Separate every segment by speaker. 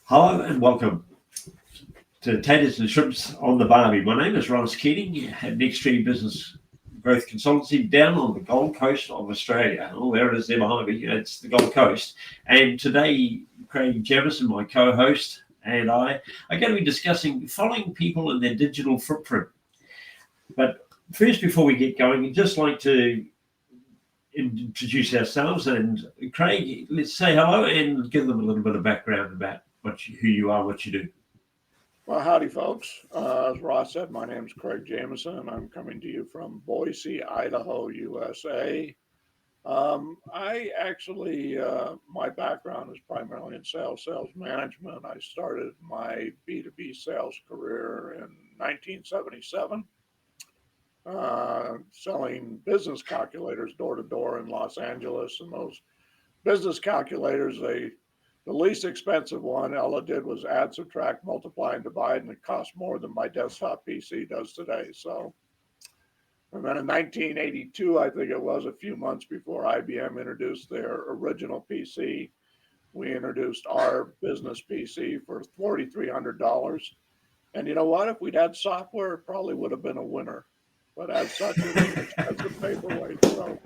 Speaker 1: Hello and welcome to Taters and Shrimps on the Barbie. My name is Ross Keating at Nextree Business Growth Consultancy down on the Gold Coast of Australia. Oh, there it is there behind me. It's the Gold Coast. And today, Craig Jamieson, my co-host, and I are going to be discussing following people in their digital footprint. But first, before we get going, I'd just like to introduce ourselves. And Craig, let's say hello and give them a little bit of background about who you are, what you do.
Speaker 2: Well, howdy, folks. As Ross said, my name is Craig Jamieson, and I'm coming to you from Boise, Idaho, USA. My background is primarily in sales management. I started my B2B sales career in 1977, selling business calculators door to door in Los Angeles. And those business calculators, the least expensive one, all it did was add, subtract, multiply, and divide, and it cost more than my desktop PC does today. So, and then in 1982, I think it was a few months before IBM introduced their original PC, we introduced our business PC for $4,300. And you know what? If we'd had software, it probably would have been a winner. But as such, it was an expensive paperweight. So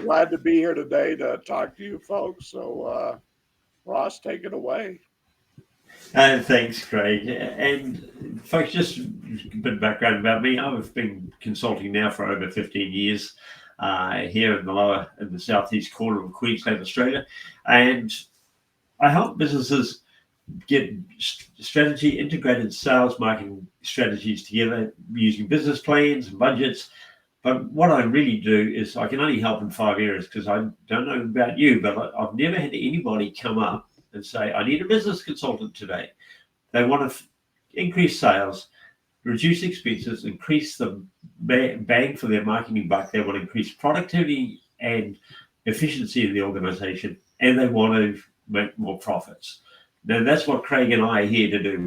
Speaker 2: glad to be here today to talk to you folks. So, Ross, take it away.
Speaker 1: Thanks, Craig. And folks, just a bit of background about me. I've been consulting now for over 15 years here in the southeast corner of Queensland, Australia, and I help businesses get strategy, integrated sales, marketing strategies together using business plans and budgets. But what I really do is I can only help in 5 areas because I don't know about you, but I've never had anybody come up and say, I need a business consultant today. They want to increase sales, reduce expenses, increase the bang for their marketing buck. They want to increase productivity and efficiency in the organization, and they want to make more profits. Now, that's what Craig and I are here to do.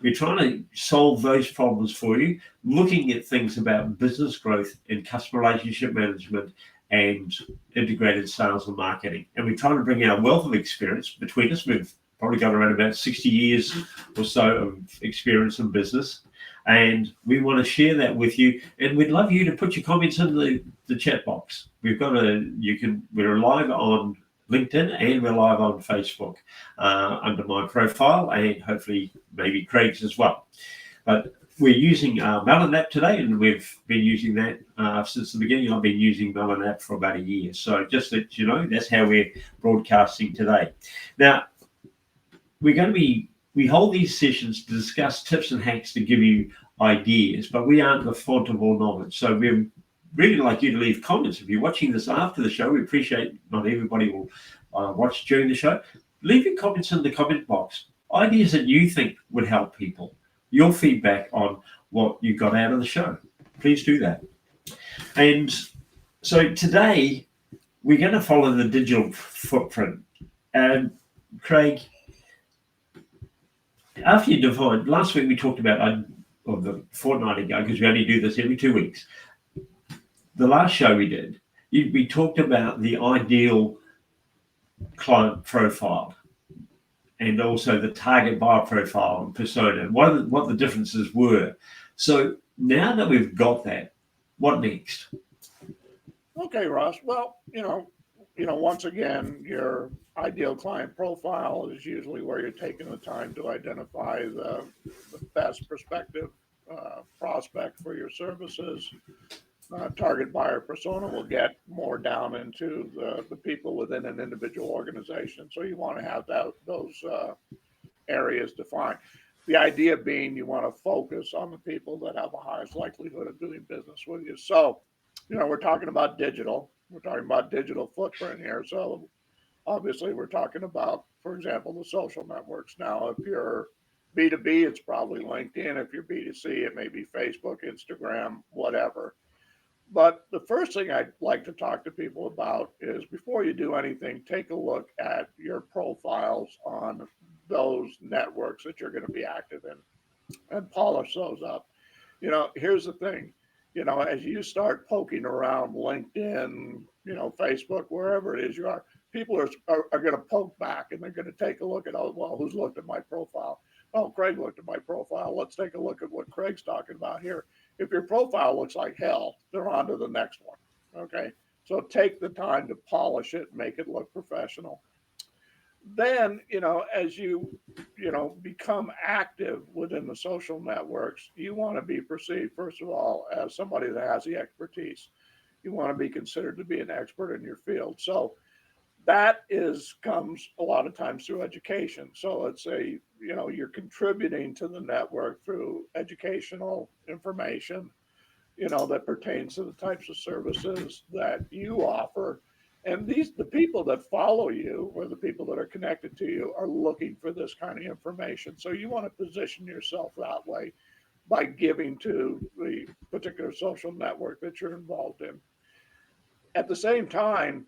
Speaker 1: We're trying to solve those problems for you, looking at things about business growth and customer relationship management and integrated sales and marketing. And we're trying to bring our wealth of experience between us. We've probably got around about 60 years or so of experience in business. And we want to share that with you. And we'd love you to put your comments in the chat box. We're live on LinkedIn and we're live on Facebook under my profile and hopefully maybe Craig's as well. But we're using Melon app today, and we've been using that since the beginning. I've been using Melon app for about a year. So just to let you know, that's how we're broadcasting today. Now, we hold these sessions to discuss tips and hacks to give you ideas, but we aren't the font of all knowledge. So we're really like you to leave comments. If you're watching this after the show, we appreciate not everybody will watch during the show. Leave your comments in the comment box. Ideas that you think would help people. Your feedback on what you got out of the show. Please do that. And so today, we're going to follow the digital footprint. And Craig, after you defined, last week we talked about, or the fortnight ago, because we only do this every 2 weeks, the last show we did, we talked about the ideal client profile and also the target buyer profile and persona, what the differences were. So now that we've got that, what next?
Speaker 2: Okay, Ross. Well, once again, your ideal client profile is usually where you're taking the time to identify the best prospective prospect for your services. Target buyer persona will get more down into the people within an individual organization. So you want to have those areas defined. The idea being you want to focus on the people that have the highest likelihood of doing business with you. So, we're talking about digital. We're talking about digital footprint here. So obviously we're talking about, for example, the social networks. Now, if you're B2B, it's probably LinkedIn. If you're B2C, it may be Facebook, Instagram, whatever. But the first thing I'd like to talk to people about is before you do anything, take a look at your profiles on those networks that you're going to be active in and polish those up. Here's the thing. as you start poking around LinkedIn, Facebook, wherever it is you are, people are going to poke back and they're going to take a look at, oh, well, who's looked at my profile? Oh, Craig looked at my profile. Let's take a look at what Craig's talking about here. If your profile looks like hell, they're on to the next one. Okay. So take the time to polish it, make it look professional. Then, as become active within the social networks, you want to be perceived, first of all, as somebody that has the expertise. You want to be considered to be an expert in your field. So that comes a lot of times through education. So let's say, you're contributing to the network through educational information, that pertains to the types of services that you offer. And the people that follow you or the people that are connected to you are looking for this kind of information. So you want to position yourself that way by giving to the particular social network that you're involved in. At the same time,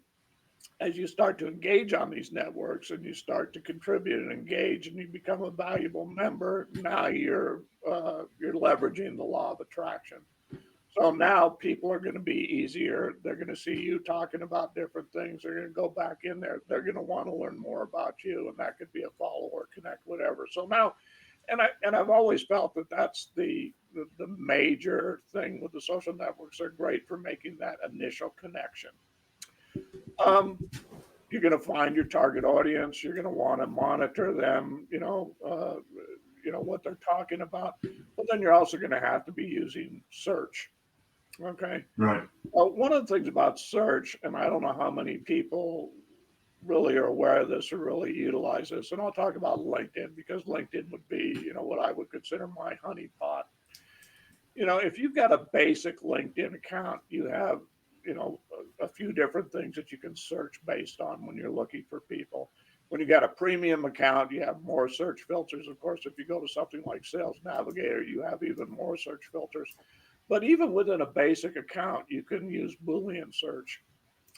Speaker 2: as you start to engage on these networks and you start to contribute and engage and you become a valuable member, now you're leveraging the law of attraction. So now people are going to be easier. They're going to see you talking about different things. They're going to go back in there. They're going to want to learn more about you, and that could be a follow or connect, whatever. So now, and I've always felt that that's the major thing with the social networks. They're great for making that initial connection. You're going to find your target audience. You're going to want to monitor them. What they're talking about. But then you're also going to have to be using search. Okay.
Speaker 1: Right.
Speaker 2: One of the things about search, and I don't know how many people really are aware of this or really utilize this, and I'll talk about LinkedIn because LinkedIn would be, what I would consider my honeypot. If you've got a basic LinkedIn account, you have, a few different things that you can search based on when you're looking for people. When you got a premium account, you have more search filters. Of course, if you go to something like Sales Navigator, you have even more search filters. But even within a basic account, you can use Boolean search.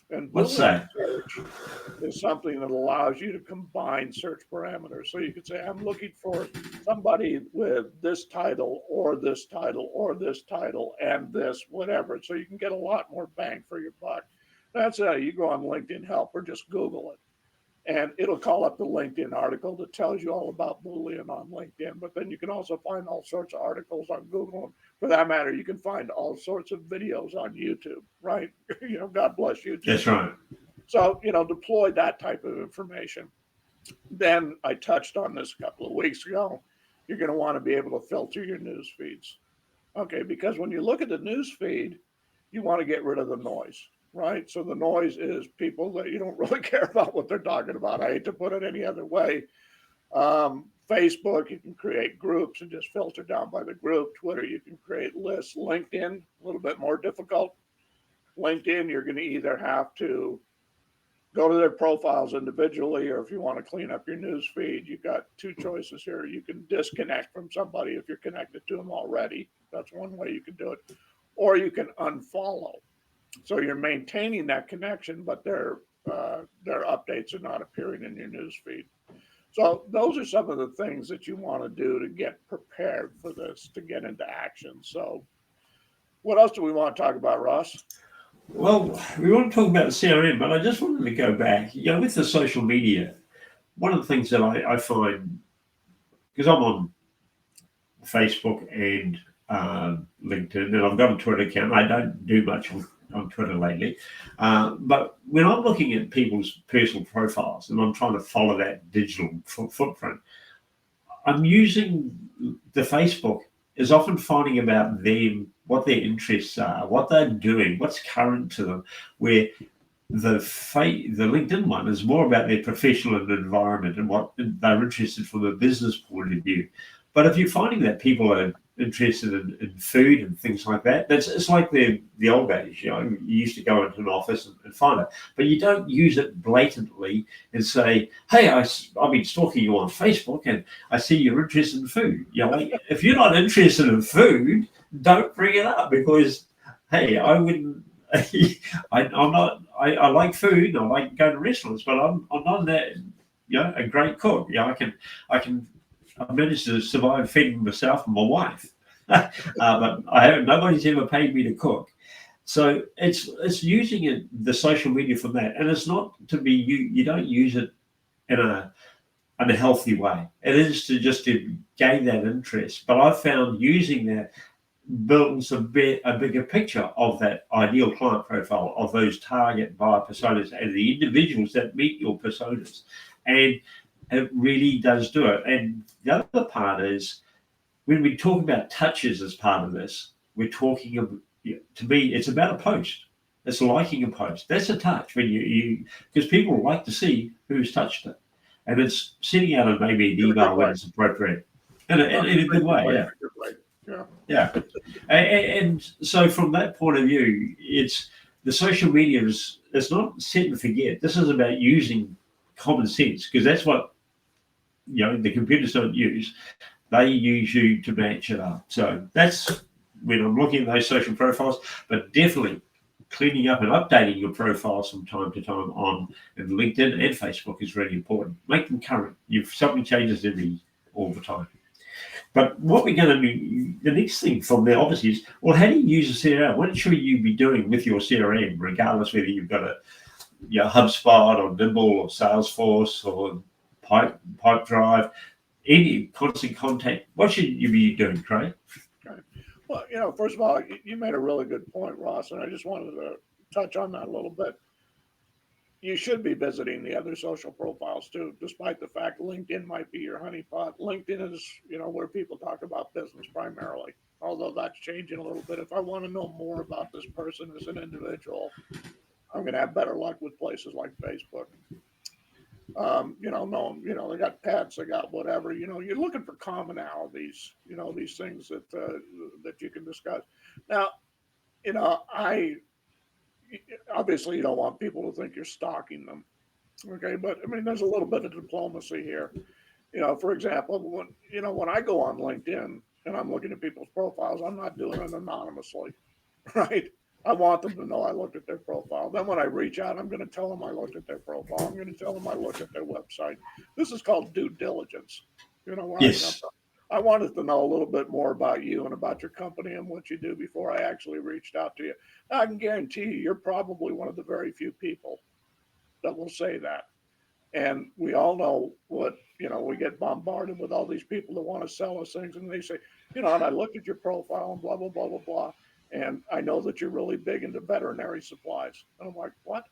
Speaker 2: And Boolean search is something that allows you to combine search parameters. So you could say, I'm looking for somebody with this title or this title or this title and this, whatever. So you can get a lot more bang for your buck. That's how you go on LinkedIn Help or just Google it. And it'll call up the LinkedIn article that tells you all about Boolean on LinkedIn. But then you can also find all sorts of articles on Google. And for that matter, you can find all sorts of videos on YouTube, right? God bless YouTube.
Speaker 1: That's right.
Speaker 2: So, deploy that type of information. Then I touched on this a couple of weeks ago. You're going to want to be able to filter your news feeds. Okay, because when you look at the news feed, you want to get rid of the noise. Right. So the noise is people that you don't really care about what they're talking about. I hate to put it any other way. Facebook, you can create groups and just filter down by the group. Twitter, you can create lists. LinkedIn, a little bit more difficult. LinkedIn, you're going to either have to go to their profiles individually, or if you want to clean up your news feed, you've got two choices here. You can disconnect from somebody if you're connected to them already. That's one way you can do it. Or you can unfollow. So you're maintaining that connection, but their updates are not appearing in your news feed. So those are some of the things that you want to do to get prepared for this, to get into action. So what else do we want to talk about, Ross?
Speaker 1: Well, we want to talk about the CRM, but I just wanted to go back. With the social media, one of the things that I find, because I'm on Facebook and LinkedIn, and I've got a Twitter account. I don't do much on Twitter lately. But when I'm looking at people's personal profiles and I'm trying to follow that digital footprint, I'm using the Facebook is often finding about them, what their interests are, what they're doing, what's current to them, where the LinkedIn one is more about their professional environment and what they're interested from a business point of view. But if you're finding that people are interested in food and things like that, it's like the old days. You used to go into an office and find it, but you don't use it blatantly and say, "Hey, I've been stalking you on Facebook, and I see you're interested in food." If you're not interested in food, don't bring it up, because, hey, I wouldn't. I'm not. I like food. I like going to restaurants, but I'm not that. A great cook. I managed to survive feeding myself and my wife. but I haven't. Nobody's ever paid me to cook. So it's using the social media from that, and it's not to be you don't use it in a healthy way. It is to gain that interest. But I've found using that builds a bigger picture of that ideal client profile, of those target buyer personas and the individuals that meet your personas. And it really does do it. And the other part is when we talk about touches as part of this, we're talking about, to me, it's about a post. It's liking a post. That's a touch when you because people like to see who's touched it. And it's sending out maybe an email when it's appropriate. In a good way, yeah.
Speaker 2: Yeah.
Speaker 1: Yeah. And so from that point of view, it's the social media it's not set and forget. This is about using common sense because that's what the computers don't use. They use you to match it up. So that's when I'm looking at those social profiles, but definitely cleaning up and updating your profiles from time to time on LinkedIn and Facebook is really important. Make them current. Something changes all the time. But what we're going to do, the next thing from there, obviously, is how do you use a CRM? What should you be doing with your CRM, regardless whether you've got a HubSpot or Nimble or Salesforce or Pipedrive, any constant contact? What should you be doing, Craig?
Speaker 2: Okay. Well, first of all, you made a really good point, Ross, and I just wanted to touch on that a little bit. You should be visiting the other social profiles too, despite the fact LinkedIn might be your honeypot. LinkedIn is, where people talk about business primarily, although that's changing a little bit. If I want to know more about this person as an individual, I'm going to have better luck with places like Facebook. They got pets, they got whatever. You're looking for commonalities. These things that you can discuss. Now, I obviously you don't want people to think you're stalking them. Okay, but I mean, there's a little bit of diplomacy here. For example, when I go on LinkedIn and I'm looking at people's profiles, I'm not doing it anonymously, right? I want them to know I looked at their profile. Then when I reach out, I'm going to tell them I looked at their profile. I'm going to tell them I looked at their website. This is called due diligence.
Speaker 1: Yes.
Speaker 2: I wanted to know a little bit more about you and about your company and what you do before I actually reached out to you. Now, I can guarantee you're probably one of the very few people that will say that. And we all know we get bombarded with all these people that want to sell us things. And they say, and I looked at your profile and blah, blah, blah, blah, blah. And I know that you're really big into veterinary supplies. And I'm like, what?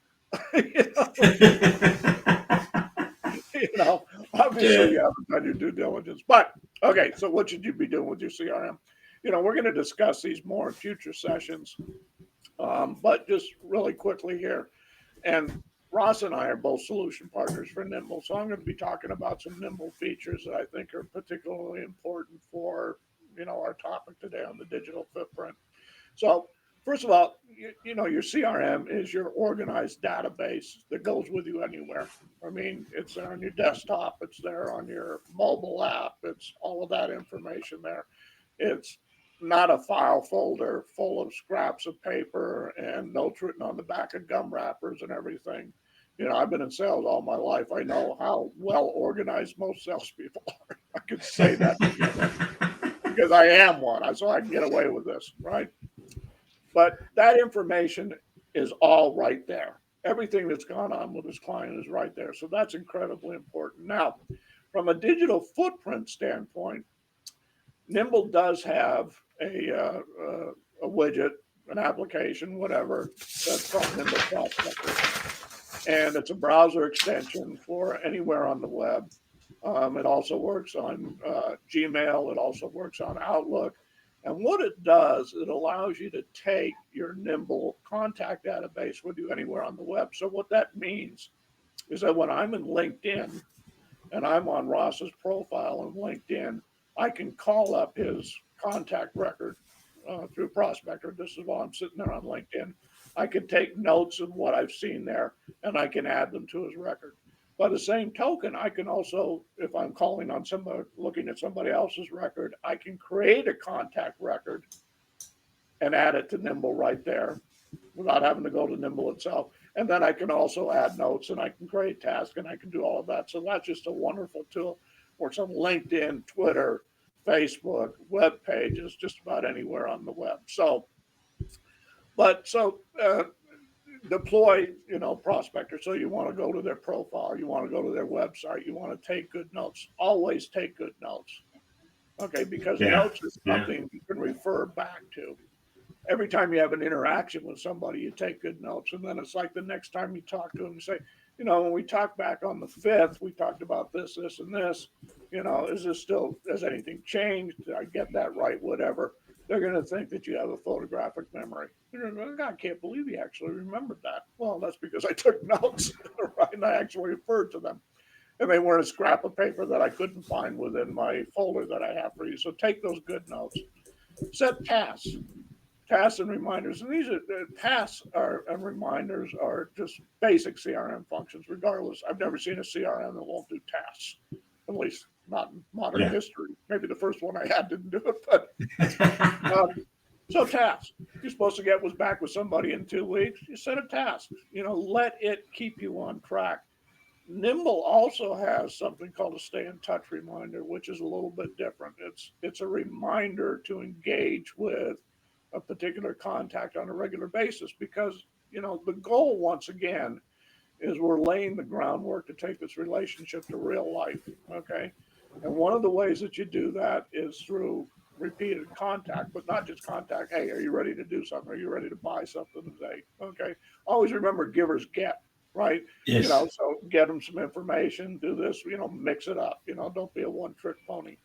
Speaker 2: Obviously you haven't done your due diligence. But okay, so what should you be doing with your CRM? We're going to discuss these more in future sessions. But just really quickly here. And Ross and I are both solution partners for Nimble. So I'm going to be talking about some Nimble features that I think are particularly important for, our topic today on the digital footprint. So first of all, your CRM is your organized database that goes with you anywhere. I mean, it's there on your desktop, it's there on your mobile app, it's all of that information there. It's not a file folder full of scraps of paper and notes written on the back of gum wrappers and everything. I've been in sales all my life. I know how well organized most salespeople are. I can say that because I am one, so I can get away with this, right? But that information is all right there. Everything that's gone on with this client is right there. So that's incredibly important. Now, from a digital footprint standpoint, Nimble does have a widget, an application, whatever, that's called Nimble Prospector. And it's a browser extension for anywhere on the web. It also works on Gmail. It also works on Outlook. And what it does, it allows you to take your Nimble contact database with you anywhere on the web. So what that means is that when I'm in LinkedIn and I'm on Ross's profile on LinkedIn, I can call up his contact record through Prospector. This is while I'm sitting there on LinkedIn. I can take notes of what I've seen there and I can add them to his record. By the same token, I can also, if I'm calling on somebody, looking at somebody else's record, I can create a contact record and add it to Nimble right there without having to go to Nimble itself. And then I can also add notes and I can create tasks and I can do all of that. So that's just a wonderful tool. Works on LinkedIn, Twitter, Facebook, web pages, just about anywhere on the web. So deploy, prospector. So you want to go to their profile, you want to go to their website, you want to take good notes. Always take good notes. Okay, because
Speaker 1: Yeah.
Speaker 2: notes is something you can refer back to. Every time you have an interaction with somebody, you take good notes. And then it's like the next time you talk to them, you say, when we talked back on the 5th, we talked about this, this, and this. Has anything changed? Did I get that right? Whatever. They're going to think that you have a photographic memory. I can't believe you actually remembered that. Well, that's because I took notes, right? And I actually referred to them. And they weren't a scrap of paper that I couldn't find within my folder that I have for you. So take those good notes. Set tasks and reminders. And these are tasks and reminders are just basic CRM functions, regardless. I've never seen a CRM that won't do tasks, at least not in modern history. Maybe the first one I had didn't do it, but so tasks. You're supposed to get was back with somebody in 2 weeks. You set a task. Let it keep you on track. Nimble also has something called a stay in touch reminder, which is a little bit different. It's a reminder to engage with a particular contact on a regular basis because, the goal once again is we're laying the groundwork to take this relationship to real life. Okay. And one of the ways that you do that is through repeated contact, but not just contact. Hey, are you ready to do something? Are you ready to buy something today? Okay. Always remember givers get. Right.
Speaker 1: Yes.
Speaker 2: So get them some information, do this, mix it up, don't be a one-trick pony.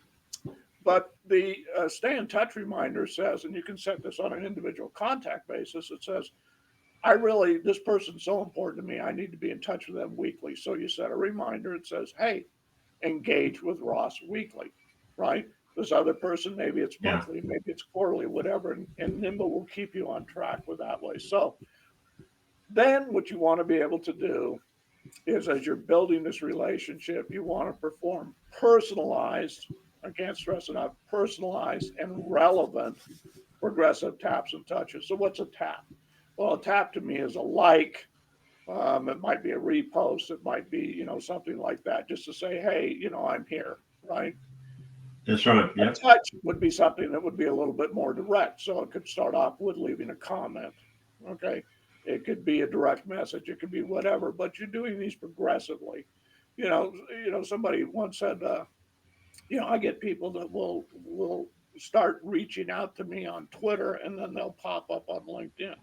Speaker 2: But the stay in touch reminder says, and you can set this on an individual contact basis, it says, this person's so important to me, I need to be in touch with them weekly. So you set a reminder, it says, hey, engage with Ross weekly, right? This other person, maybe it's monthly, maybe it's quarterly, whatever, and Nimble will keep you on track with that way. So then what you want to be able to do is, as you're building this relationship, you want to perform personalized, I can't stress enough, personalized and relevant progressive taps and touches. So what's a tap? Well, a tap to me is a like. It might be a repost. It might be, something like that, just to say, hey, I'm here, right?
Speaker 1: That's right. Yeah.
Speaker 2: A touch would be something that would be a little bit more direct. So it could start off with leaving a comment. Okay. It could be a direct message. It could be whatever, but you're doing these progressively. Somebody once said, I get people that will start reaching out to me on Twitter and then they'll pop up on LinkedIn.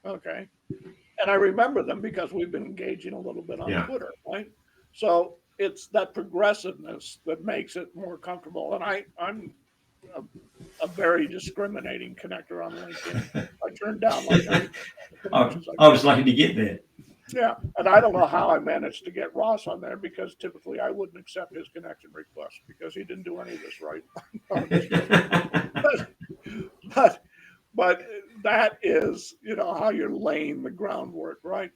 Speaker 2: Okay. And I remember them because we've been engaging a little bit on Twitter, right? So it's that progressiveness that makes it more comfortable. And I'm a very discriminating connector on LinkedIn. I turned down like
Speaker 1: I was lucky to get there.
Speaker 2: Yeah, and I don't know how I managed to get Ross on there because typically I wouldn't accept his connection request because he didn't do any of this right. but that is, how you're laying the groundwork, right?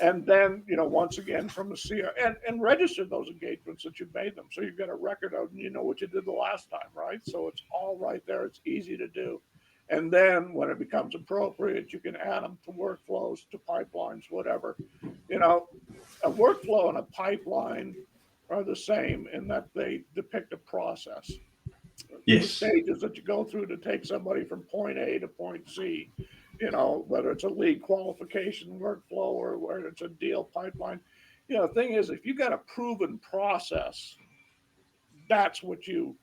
Speaker 2: And then, once again from the CR and register those engagements that you made them. So you've got a record of, what you did the last time, right? So it's all right there. It's easy to do. And then when it becomes appropriate, you can add them to workflows, to pipelines, whatever. A workflow and a pipeline are the same in that they depict a process.
Speaker 1: Yes.
Speaker 2: The stages that you go through to take somebody from point A to point C, whether it's a lead qualification workflow or whether it's a deal pipeline. The thing is, if you got a proven process, that's what you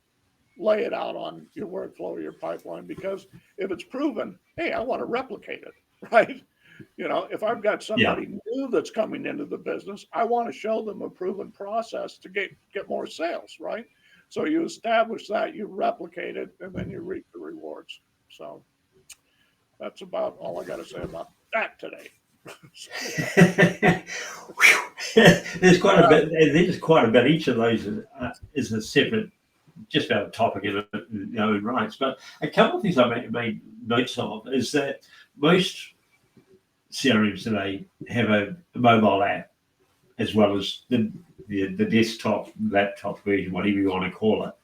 Speaker 2: lay it out on your workflow or your pipeline, because if it's proven, hey, I want to replicate it, right? If I've got somebody new that's coming into the business, I want to show them a proven process to get more sales, right? So you establish that, you replicate it, and then you reap the rewards. So that's about all I got to say about that today.
Speaker 1: There's quite a bit. There's quite a bit. Each of those is a separate, just about a topic in its own rights. But a couple of things I made notes of is that most CRMs today have a mobile app as well as the desktop, laptop version, whatever you want to call it.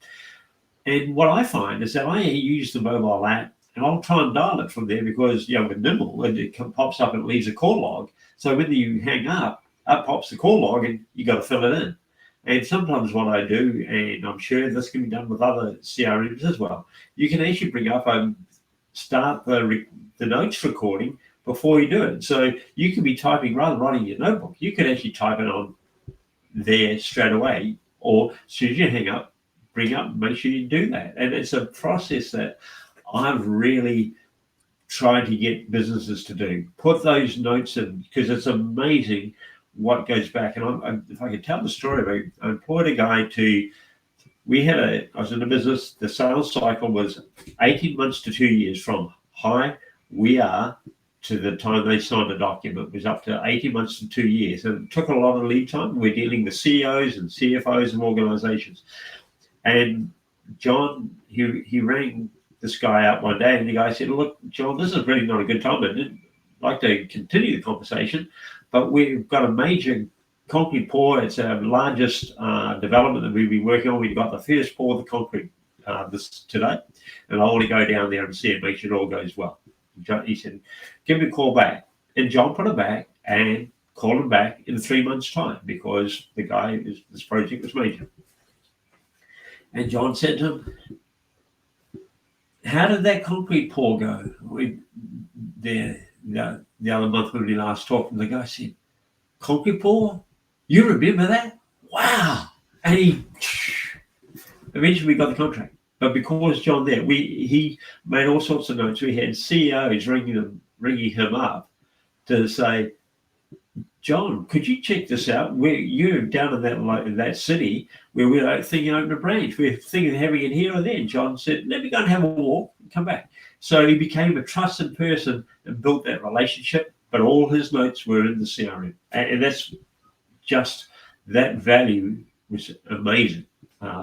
Speaker 1: And what I find is that I use the mobile app and I'll try and dial it from there because, with Nimble, it pops up and it leaves a call log. So when you hang up pops the call log and you got to fill it in. And sometimes what I do, and I'm sure this can be done with other CRMs as well, you can actually bring up and start the notes recording before you do it. So you can be typing rather than writing your notebook. You can actually type it on there straight away, or as soon as you hang up, bring up, make sure you do that. And it's a process that I've really tried to get businesses to do. Put those notes in, because it's amazing what goes back. And if I could tell the story, I employed a guy I was in a business, the sales cycle was 18 months to 2 years from hi, we are, to the time they signed a document. It was up to 18 months to 2 years. And it took a lot of lead time. We're dealing with CEOs and CFOs of organizations. And John, he rang this guy out one day, and the guy said, look, John, this is really not a good time. I'd like to continue the conversation, but we've got a major concrete pour. It's our largest development that we've been working on. We've got the first pour of the concrete this today, and I want to go down there and see it, make sure it all goes well. He said, give me a call back. And John put it back and called him back in 3 months' time, because this project was major. And John said to him, how did that concrete pour go? The other month when we last talked, and the guy said, concrete pour? You remember that? Wow. And eventually we got the contract. But because John there, he made all sorts of notes. We had CEOs ringing him up to say, John, could you check this out? You're down in that city where we're thinking of opening a branch. We're thinking of having it here or there. And John said, let me go and have a walk and come back. So he became a trusted person and built that relationship, but all his notes were in the CRM. And that's just, that value was amazing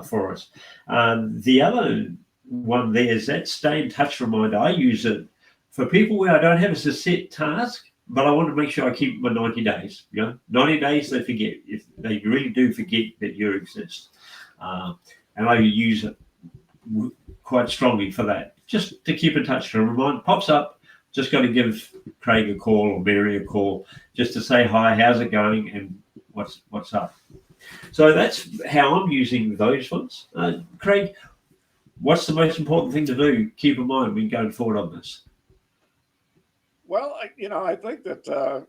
Speaker 1: for us. The other one there is that stay in touch reminder. I use it for people where I don't have a set task, but I want to make sure I keep my 90 days. 90 days they forget. If they really do forget that you exist. And I use it quite strongly for that, just to keep in touch. To remind, pops up, just got to give Craig a call or Mary a call, just to say hi, how's it going, and what's up. So that's how I'm using those ones. Craig, what's the most important thing to do? Keep in mind when going forward on this.
Speaker 2: Well, I think that,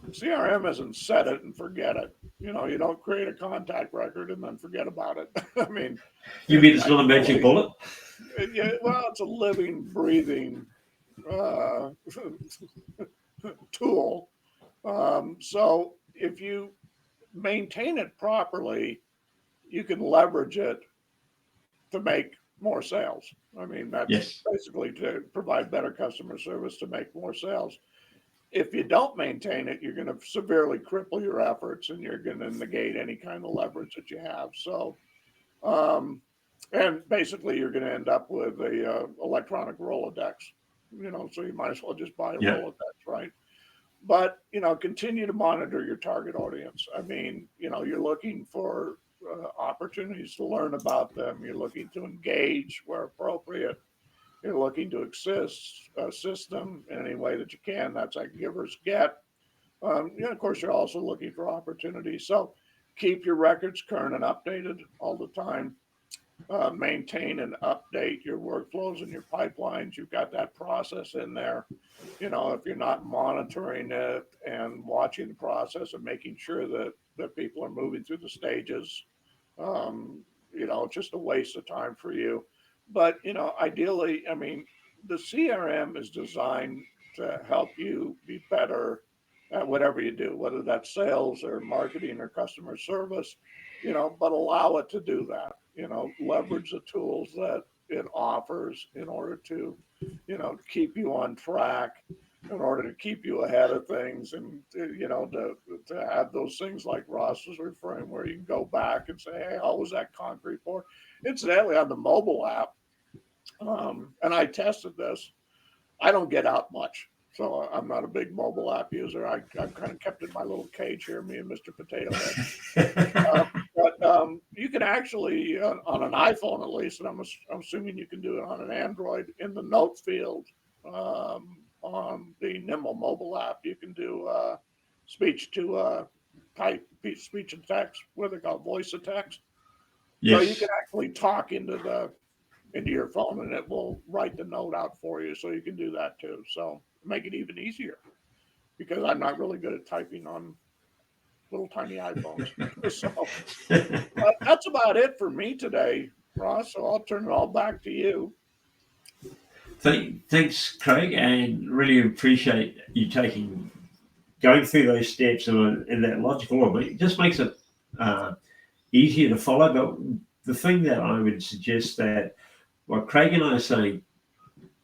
Speaker 2: CRM isn't set it and forget it. You don't create a contact record and then forget about it. I mean,
Speaker 1: you mean it's not a magic bullet?
Speaker 2: Yeah, well, it's a living, breathing tool. So if you maintain it properly, you can leverage it to make more sales. I mean, that's basically to provide better customer service to make more sales. If you don't maintain it, you're going to severely cripple your efforts, and you're going to negate any kind of leverage that you have. So, and basically you're going to end up with a electronic Rolodex, so you might as well just buy a Rolodex, right? But, continue to monitor your target audience. I mean, you're looking for opportunities to learn about them. You're looking to engage where appropriate. You're looking to assist them in any way that you can. That's like givers get. Of course, you're also looking for opportunities. So keep your records current and updated all the time. Maintain and update your workflows and your pipelines. You've got that process in there. If you're not monitoring it and watching the process and making sure that people are moving through the stages, it's just a waste of time for you. But, ideally, I mean, the CRM is designed to help you be better at whatever you do, whether that's sales or marketing or customer service, but allow it to do that, leverage the tools that it offers in order to, keep you on track, in order to keep you ahead of things, and to have those things like Ross was referring, where you can go back and say, hey, how was that concrete pour? Incidentally, on the mobile app, and I tested this, I don't get out much. So I'm not a big mobile app user. I've kind of kept in my little cage here, me and Mr. Potato Head. But you can actually, on an iPhone at least, and I'm assuming you can do it on an Android, in the notes field on the Nimble mobile app, you can do speech to type speech and text, what they call voice to text.
Speaker 1: Yes.
Speaker 2: So you can actually talk into your phone and it will write the note out for you. So you can do that too. So make it even easier, because I'm not really good at typing on little tiny iPhones. So that's about it for me today, Ross. So I'll turn it all back to you.
Speaker 1: Thanks, Craig, and really appreciate you going through those steps in that logical order. It just makes it easier to follow. But the thing that I would suggest, that what Craig and I are saying,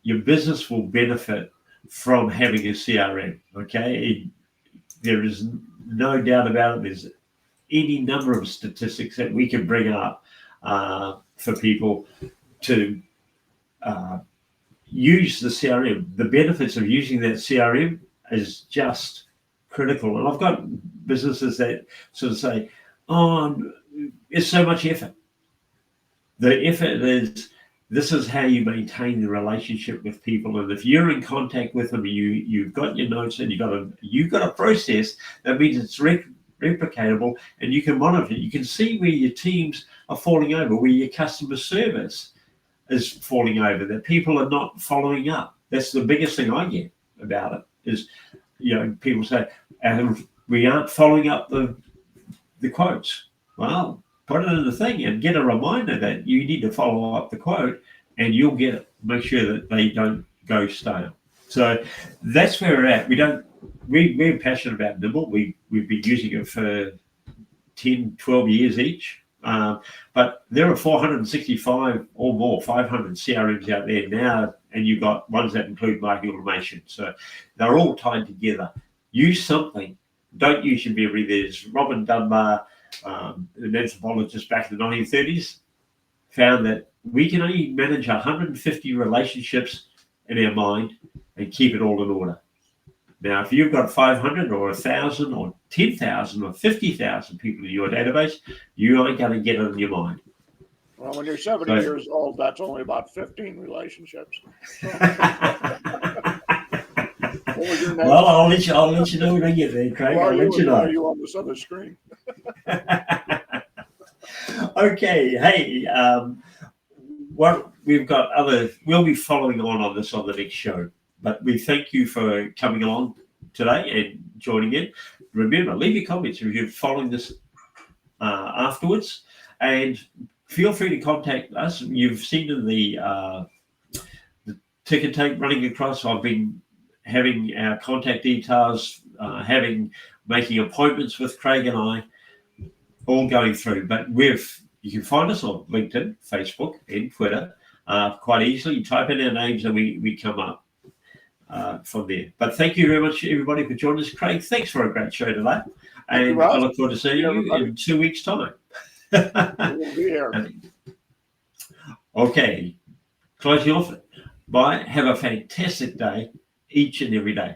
Speaker 1: your business will benefit from having a CRM. Okay, there is no doubt about it. There's any number of statistics that we can bring up for people to use the CRM. The benefits of using that CRM is just critical. And I've got businesses that sort of say, "Oh, it's so much effort." The effort is, this is how you maintain the relationship with people. And if you're in contact with them, you've got your notes and you've got a process, that means it's replicatable, and you can monitor it. You can see where your teams are falling over, where your customer service is falling over, that people are not following up. That's the biggest thing I get about it is, people say, we aren't following up the quotes. Well, put it in the thing and get a reminder that you need to follow up the quote, and you'll make sure that they don't go stale. So that's where we're at. We're passionate about Nimble. We've been using it for 10, 12 years each. But there are 465 or more, 500 CRMs out there now, and you've got ones that include marketing automation. So they're all tied together. Use something. Don't use your memory. There's Robin Dunbar, an anthropologist back in the 1930s, found that we can only manage 150 relationships in our mind and keep it all in order. Now, if you've got 500 or 1,000 or 10,000 or 50,000 people in your database, you aren't going to get it in your mind.
Speaker 2: Well, when you're 70 years old, that's only about 15 relationships.
Speaker 1: Well, I'll let you know when I get there, Craig. I'll let you know.
Speaker 2: Are you on this other screen?
Speaker 1: Okay. Hey, what we've got we'll be following on this on the next show. But we thank you for coming along today and joining in. Remember, leave your comments if you're following this afterwards, and feel free to contact us. You've seen in the ticker tape running across, I've been having our contact details, making appointments with Craig and I, all going through. But you can find us on LinkedIn, Facebook, and Twitter quite easily. You type in our names and we come up from there. But thank you very much, everybody, for joining us. Craig, thanks for a great show today. And I look forward to seeing you in 2 weeks' time.
Speaker 2: We'll be here.
Speaker 1: Okay. Closing off. Bye. Have a fantastic day each and every day.